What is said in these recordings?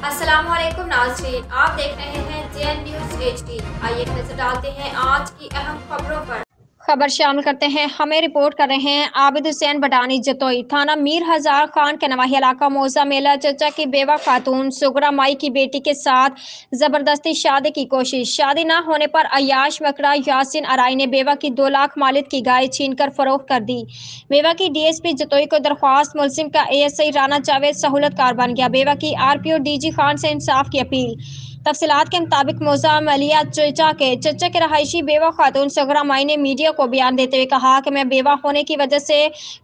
अस्सलाम वालेकुम नाज़रीन, आप देख रहे हैं JN न्यूज़ HD। आइए नजर डालते हैं आज की अहम खबरों पर। खबर शामिल करते हैं। हमें रिपोर्ट कर रहे हैं आबिद हुसैन बडानी जतोई, थाना मीर हजार खान के नवाही इलाका मौजा मेला। चचा की बेवा खातून सुगरा माई की बेटी के साथ जबरदस्ती शादी की कोशिश। शादी न होने पर अयाश मकड़ा यासिन अराई ने बेवा की 2 लाख मालिक की गाय छीनकर फरोख्त कर दी। बेवा की DSP जतोई को दरख्वास्त। मुलजिम का ASI राना जावेद सहूलतकार बन गया। बेवा की RPO DG खान से इंसाफ की अपील। तफसीलात के मुताबिक मौजा मलिया चचा के रहायशी बेवा खातून सगरा माई ने मीडिया को बयान देते हुए कहा कि मैं बेवा होने की वजह से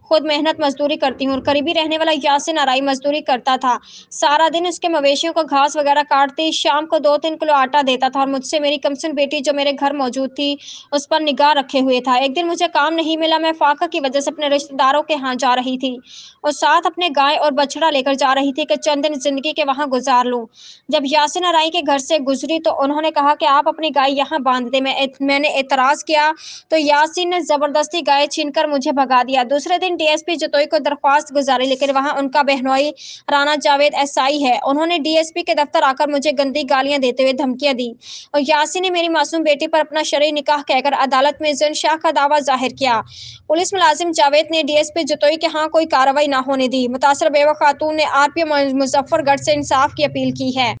खुद मेहनत मजदूरी करती हूँ। करीबी रहने वाला यासिन अराई मजदूरी करता था, सारा दिन उसके मवेशियों को घास वगैरह काटती, शाम को 2-3 किलो आटा देता था और मुझसे मेरी कमसिन बेटी जो मेरे घर मौजूद थी उस पर निगाह रखे हुए था। एक दिन मुझे काम नहीं मिला, मैं फाका की वजह से अपने रिश्तेदारों के यहाँ जा रही थी और साथ अपने गाय और बछड़ा लेकर जा रही थी कि चंद दिन जिंदगी के वहाँ गुजार लूँ। जब यासिन अराई के घर से गुजरी तो उन्होंने कहा कि आप अपनी गाय यहाँ बांध दे। मैंने एतराज किया तो यासिन ने जबरदस्ती गाय छीनकर मुझे भगा दिया। दूसरे दिन DSP जतोई को दरख्वास्त गुजारी, लेकिन वहाँ उनका बहनोई राना जावेद SI है। उन्होंने DSP के दफ्तर आकर मुझे गंदी गालियां देते हुए धमकियां दी और यासिन ने मेरी मासूम बेटी पर अपना शरई निकाह कहकर अदालत में ज़िनशाह का दावा जाहिर किया। पुलिस मुलाजिम जावेद ने DSP जतोई के यहाँ कोई कार्रवाई न होने दी। मुतासर बेवा खातून ने RPO मुजफ्फरगढ़ से इंसाफ की अपील की है।